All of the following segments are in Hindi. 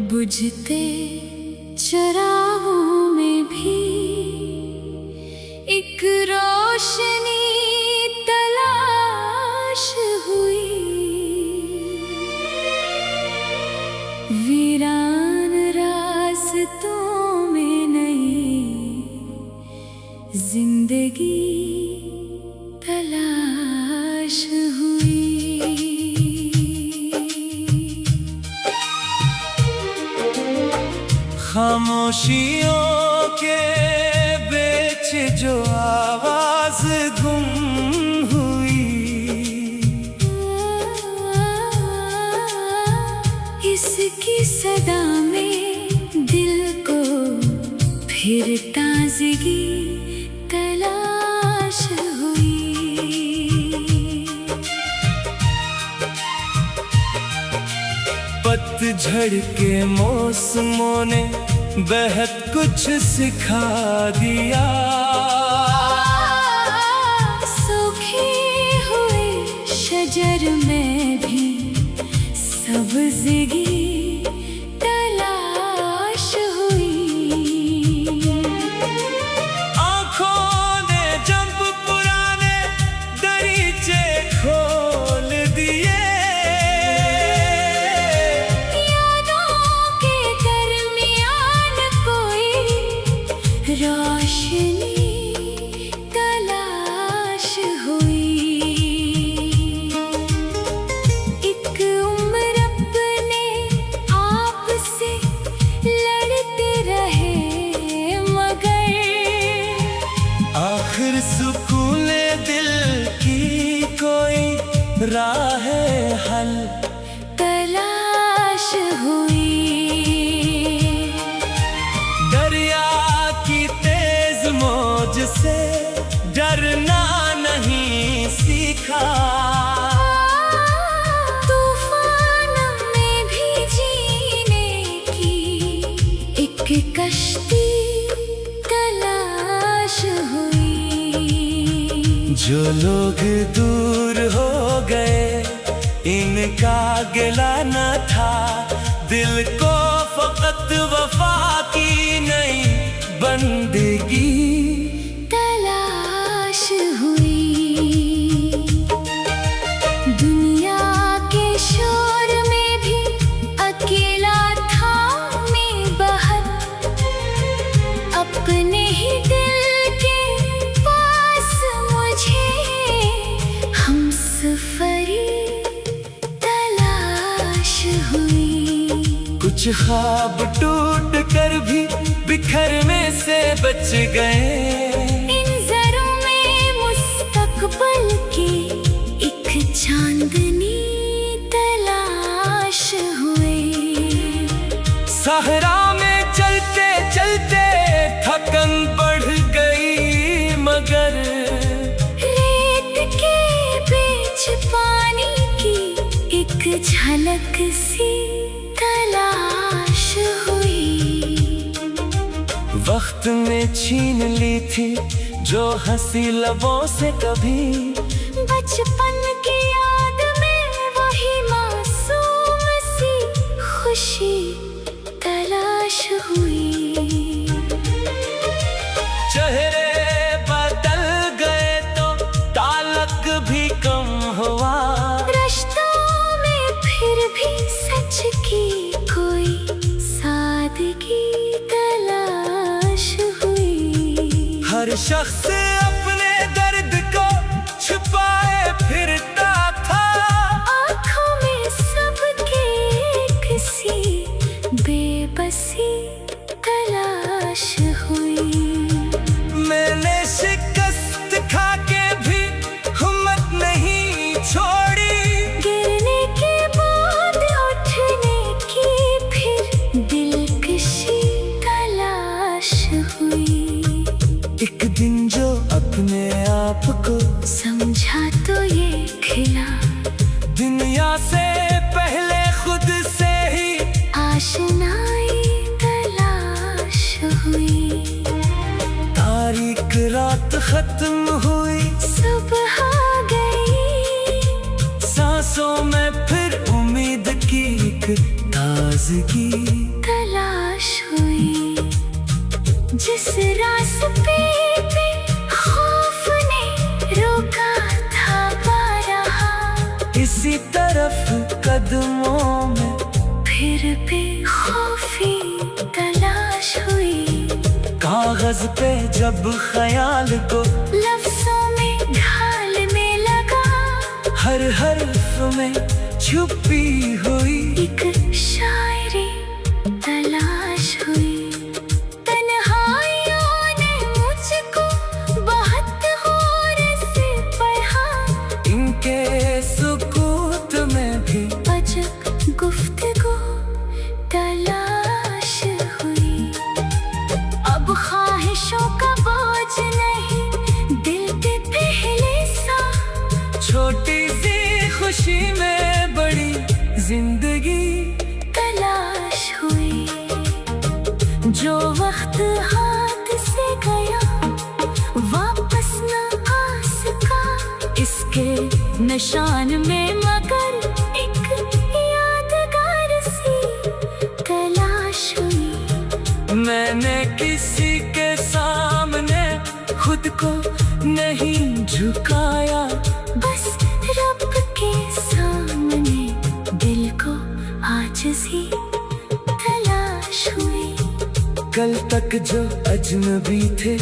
बुझते चरागों में भी एक रोशनी तलाश हुई। वीरान रास्तों में नई जिंदगी तलाश हुई। खामोशियों के बीच जो आवाज गुम हुई, इसकी सदा में दिल को फिर ताजगी तलाश हुई। पतझड़ के मौसमों ने बेहद कुछ सिखा दिया। सूखे हुए शजर में भी सब्ज़गी तलाश हुई। आँखों ने जब पुराने दरीचे खोल दिए, रोशनी तलाश हुई। एक उम्र अपने आप से लड़ते रहे, मगर आखिर सुकून दिल की कोई राह हल तलाश हुई। से डरना नहीं सीखा, तूफान में भी जीने की एक कश्ती तलाश हुई। जो लोग दूर हो गए इनका गिला न था, दिल को फकत वफा की नई बंदगी तलाश हुई। दुनिया के शोर में भी अकेला था मैं बहत, अपने ही दिल के पास मुझे हमसफरी तलाश हुई। कुछ ख्वाब टूट कर भी बिखरने से बच गए। इन ज़रों में मुस्तक़बल की एक चांदनी तलाश हुई। सहरा में चलते चलते थकन बढ़ गई, मगर रेत के बीच पानी की एक झलक सी तलाश हुई। वक्त ने छीन ली थी जो हंसी लबों से कभी, बचपन की याद में वही मासूम सी खुशी तलाश हुई। चेहरे बदल गए तो ताल्लुक भी कम हुआ, रिश्तों में फिर भी सच की कोई सादगी तलाश हुई। हर शख्स अपने दर्द को छुपाए फिरता था, आँखों में सबके किसी बेबसी तलाश हुई। मैंने शिकस्त खा के भी हिम्मत नहीं छोड़ी, गिरने के बाद उठने की फिर दिलकशी तलाश हुई। एक दिन जो को समझा तो ये खिला, दुनिया से पहले खुद से ही आशनाई तलाश हुई। तारीख रात खत्म हुई, सुबह गई, सांसों में फिर उम्मीद की एक ताजगी तलाश हुई। जिस रास्ते पे खौफ ने रोका था पा रहा, इसी तरफ कदमों में फिर भी खौफी तलाश हुई। कागज पे जब ख्याल को लफ्जों में ढालने लगा, हर हर्फ में छुपी हुई एक शायरी तलाश हुई। तन्हाइयों ने मुझको बहुत गौर से पढ़ा, इनके सुकूत में भी अजब गुफ्तगू तलाश हुई। अब ख्वाहिशों का बोझ नहीं दिल पे पहले सा, छोटी सी खुशी में बड़ी जिंदगी तलाश हुई। जो वक्त हाथ से गया वापस न आ सका, इसके निशान में मगर एक यादगार सी तलाश हुई। मैंने किसी के सामने खुद को नहीं झुकाया, बस रब के सामने दिल को आजिज़ी तलाश हुई। कल तक जो अजनबी थे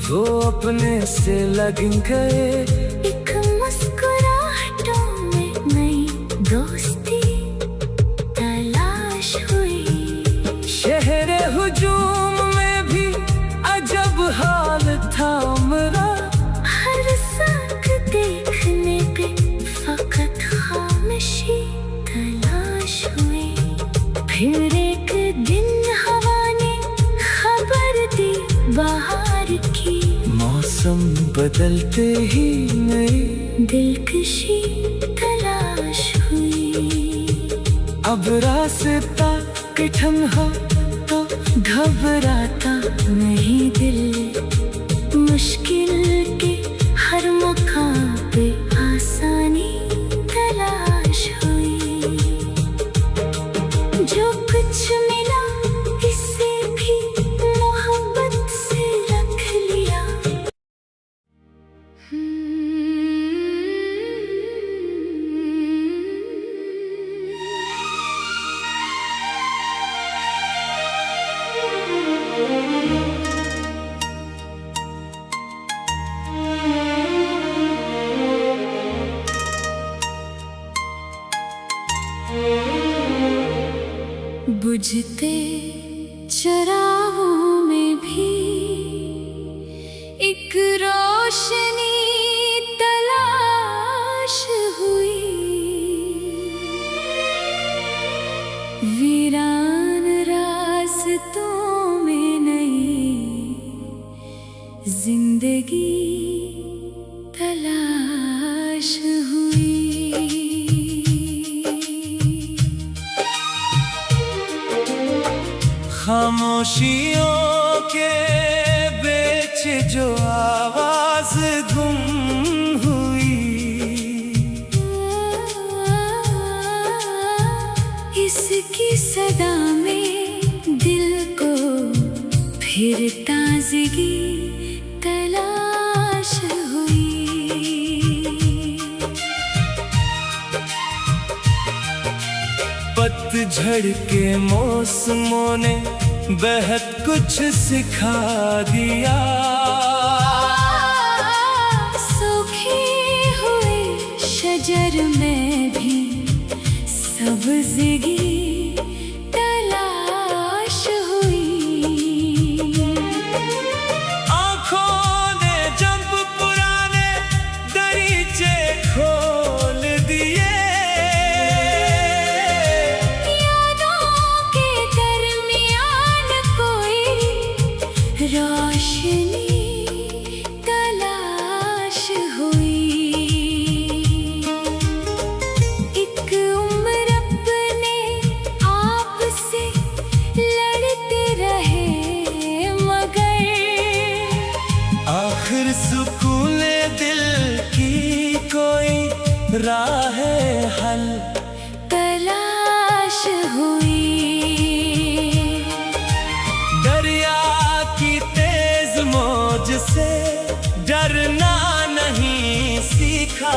वो अपने से लग गए, एक मुस्कुराहटों में नई दोस्ती तलाश हुई। शहरे हुजूम में भी अजब हाल था मेरा, हर साथ देखने पे फकत खामोशी तलाश हुई। फिर एक दिन हवा ने खबर दी बाहर की, मौसम बदलते ही नई दिलकशी तलाश हुई। अब रास्ता कठिन हो तो घबराता नहीं दिल, मुश्किल के हर मकाम पे आसानी तलाश हुई। जो कुछ मिला इसे भी मोहब्बत से रख लिया। बुझते चरागों में भी एक रोशनी तलाश हुई। वीरान रास्तों में नई जिंदगी तलाश हुई। खामोशियों के बीच जो आवाज गुम हुई, इसकी सदा में दिल को फिर ताजगी तलाश हुई। पतझड़ के मौसमों ने बहुत कुछ सिखा दिया, सूखे हुए शजर में भी सब्ज़गी तलाश हुई। आँखों ने जब पुराने दरीचे खोल दिए, रोशनी तलाश आखिर सुकून दिल की कोई राह हल तलाश हुई। दरिया की तेज मौज से डरना नहीं सीखा,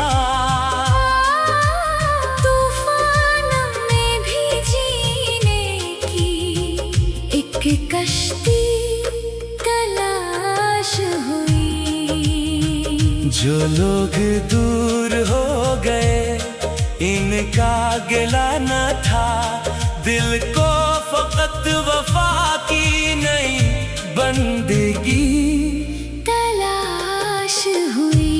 तूफान में भी जीने की एक कश्ती तलाश हुई। जो लोग दूर हो गए इनका गिला न था, दिल को फकत वफा की नई बंदगी तलाश हुई।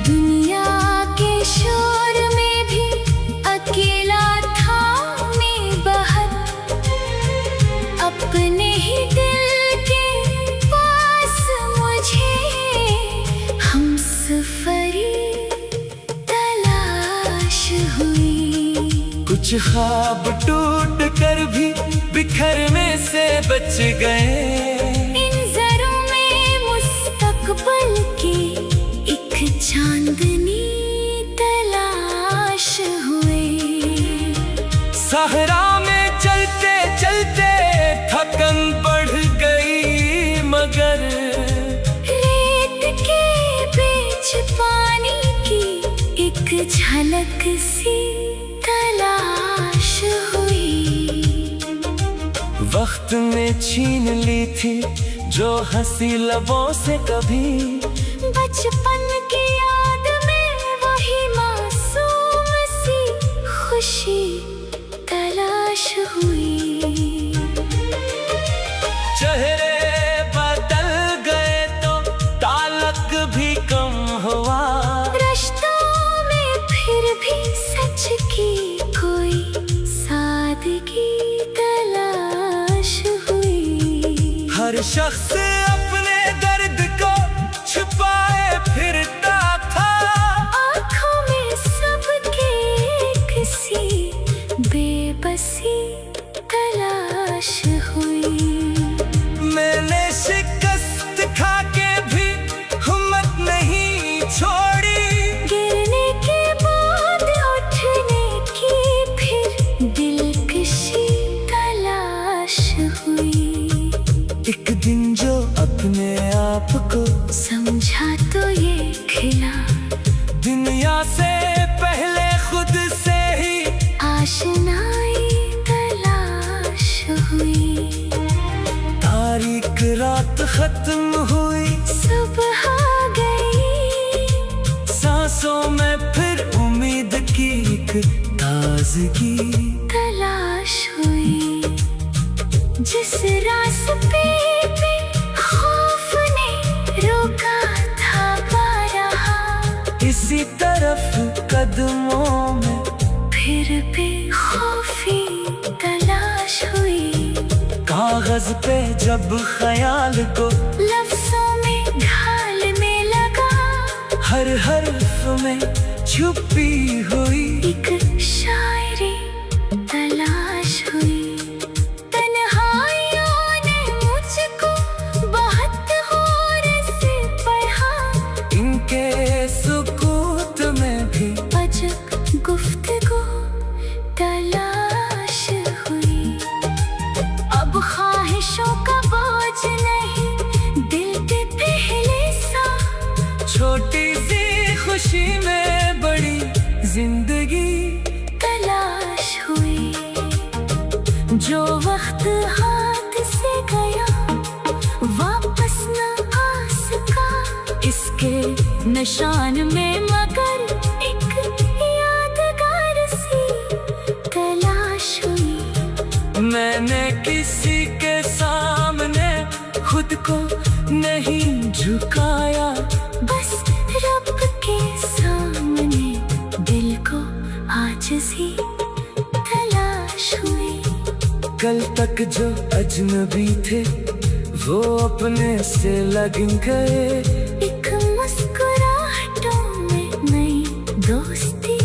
दुनिया के शोर में भी अकेला था मैं बाहर, अपने ही दिल के पास मुझे हमसफरी तलाश हुई। कुछ ख्वाब टूट कर भी बिखरने से बच गए, इन ज़रों में मुस्तकबल की एक चांदनी तलाश हुई। सहरा में चलते चलते थकन बढ़ गई, मगर रेत के बीच पानी की एक झलक सी तलाश हुई। वक्त ने छीन ली थी जो हंसी लबों से कभी, बचपन की याद में वही मासूम सी खुशी तलाश हुई। चेहरे बदल गए तो ताल्लुक भी कम हुआ, रिश्तों में फिर भी सच की कोई सादगी तलाश हुई। हर शख्स अपने दर्द को छुपाए फिरता था, आँखों में सबके किसी बेबसी तलाश हुई। मैंने शिकस्त खा के भी हिम्मत नहीं छोड़ी, गिरने के बाद उठने की फिर दिलकशी तलाश हुई। एक दिन जो अपने आप को समझा तो ये खिला, दुनिया से पहले खुद से ही आशनाई तलाश हुई। तारीख रात खत्म हुई, सुबह गई, सांसों में फिर उम्मीद की एक ताजगी तलाश हुई। जिस रास्ते पे खौफ ने रोका था रहा, इसी तरफ कदमों में फिर बेखौफी तलाश हुई। कागज पे जब ख्याल को लफ्जों में ढाल में लगा, हर हर्फ में छुपी हुई एक शायरी तलाश हुई। तन्हाइयों ने मुझको बहुत गौर से पढ़ा, इनके सुकूत में भी अजब गुफ्तगू तलाश हुई। अब ख्वाहिशों का बोझ नहीं दिल पे पहले सा, छोटी सी खुशी में बड़ी जिंदगी तलाश हुई। जो वक्त हाथ से गया वापस न आ सका, इसके निशान में मगर एक यादगार सी तलाश हुई। मैंने किसी के सामने खुद को नहीं झुकाया, बस रब के सामने दिल को आजिज़ी तलाश हुई। कल तक जो अजनबी थे वो अपने से लग गए, एक मुस्कुराहटों में नई दोस्ती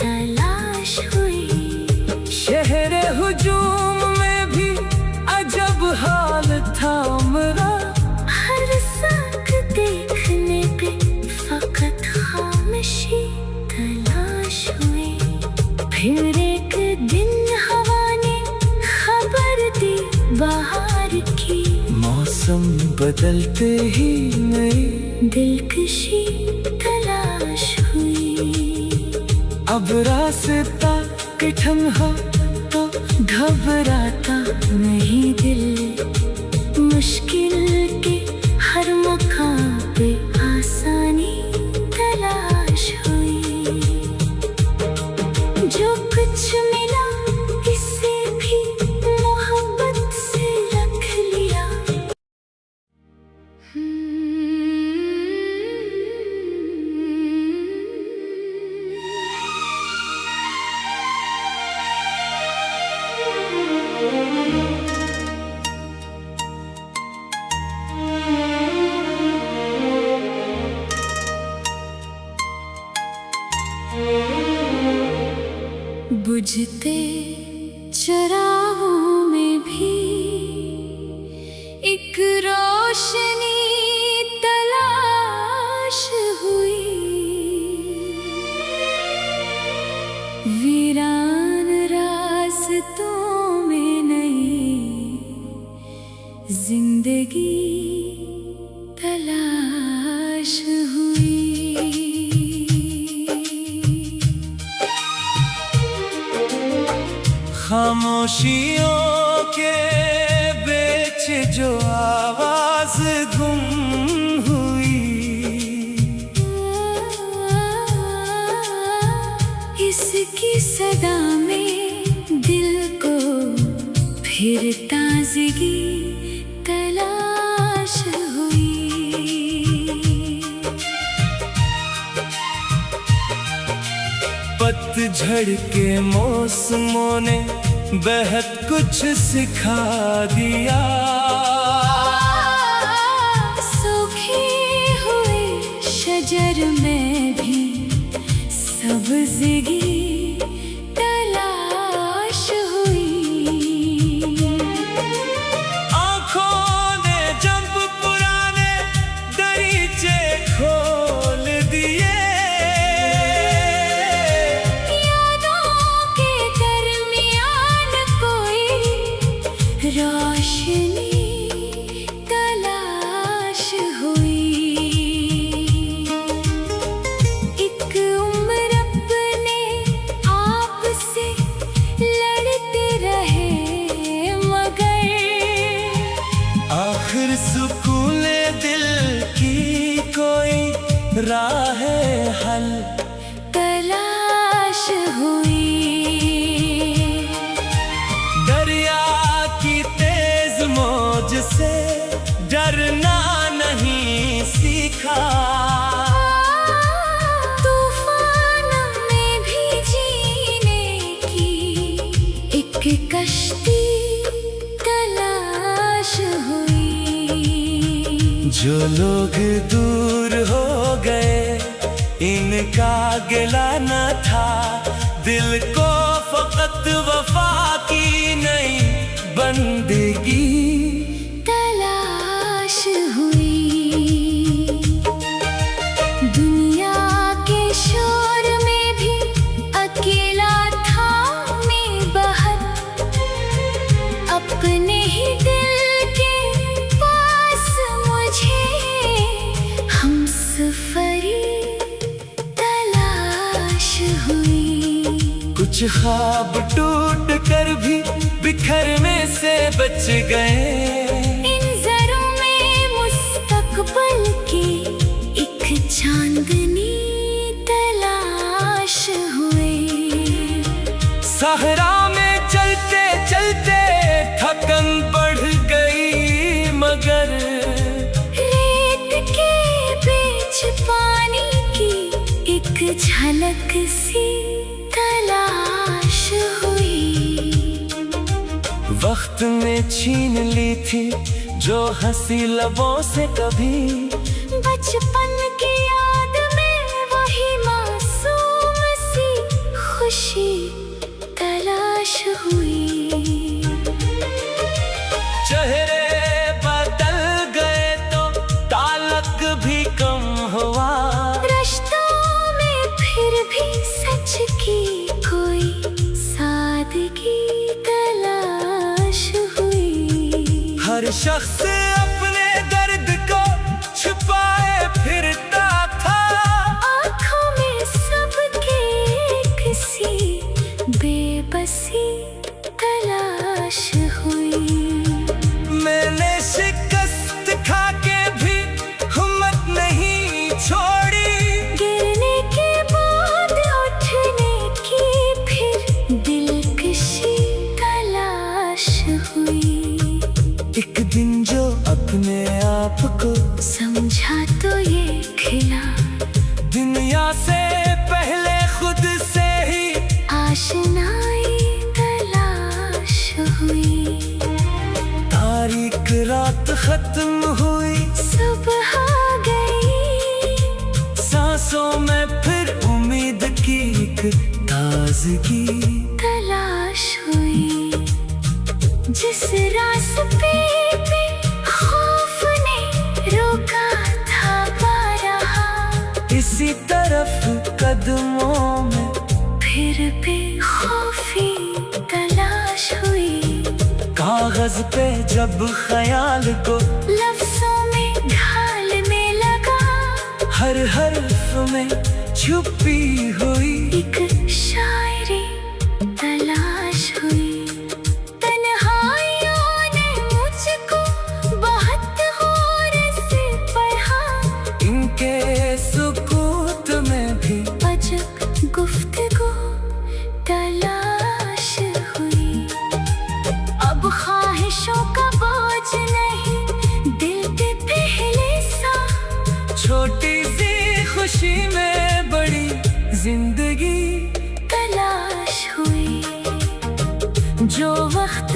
तलाश हुई। शहर हुजूम में भी अजब हाल था मेरा, बदलते ही नई दिलकशी तलाश हुई। अब रास्ता कठिन हो तो घबराता नहीं दिल, मुश्किल के हर मकाम पे आसानी तलाश हुई। जो कुछ मिला इसे भी मोहब्बत से रख लिया। बुझते चरागों में भी एक रोशनी तलाश हुई। वीरान रास्तों में नई जिंदगी तलाश हुई। खामोशियों के बीच जो आवाज गुम हुई, इसकी सदा में दिल को फिर ताजगी तलाश हुई। पतझड़ के मौसमों ने बेहद कुछ सिखा दिया। सूखे हुए शजर में भी सब्ज़गी तलाश हुई। आँखों ने जब पुराने दरीचे खोल दिए, रोशनी तलाश हुई। एक उम्र अपने आप से लड़ते रहे, मगर आखिर सुकून दिल की कोई राह हल तलाश हुई। से डरना नहीं सीखा, तूफान में भी जीने की एक कश्ती तलाश हुई। जो लोग दूर हो गए इनका गिला न था, दिल को फकत वफा की नई बंदगी तलाश हुई। दुनिया के शोर में भी अकेला था मैं बाहर, अपने ही दिल के पास मुझे हमसफरी तलाश हुई। कुछ ख्वाब टूट कर भी बिखरने से बच गए, इन ज़रों में मुस्तकबल की एक चांदनी तलाश हुई। सहरा में चलते चलते थकन बढ़ गई, मगर रेत के बीच पानी की एक झलक सी तलाश हुई। वक्त ने छीन ली थी जो हंसी लबों से कभी, बचपन की याद में वही मासूम सी खुशी तलाश हुई। चेहरे बदल गए तो ताल्लुक भी कम हुआ, रिश्तों में फिर भी सच की कोई सादगी तलाश हुई। हर शख्स अपने दर्द समझा तो ये खिला, दुनिया से पहले खुद से ही आशनाई तलाश हुई। तारीख रात खत्म हुई, सुबह गई, सांसों में फिर उम्मीद की एक ताजगी तलाश हुई। जिस रास्ते पे खौफ ने रोका था पा रहा, इसी तरफ कदमों में फिर बेखौफी तलाश हुई। कागज पे जब ख्याल को लफ्जों में ढालने लगा, हर हर्फ में छुपी हुई एक शायरी तलाश हुई। तन्हाइयों ने मुझको बहुत गौर से पढ़ा, इनके सुकूत में भी अजब गुफ्तगू तलाश हुई। अब ख्वाहिशों का बोझ नहीं दिल पे पहले सा, छोटी सी खुशी में बड़ी जिंदगी तलाश हुई। जो वक्त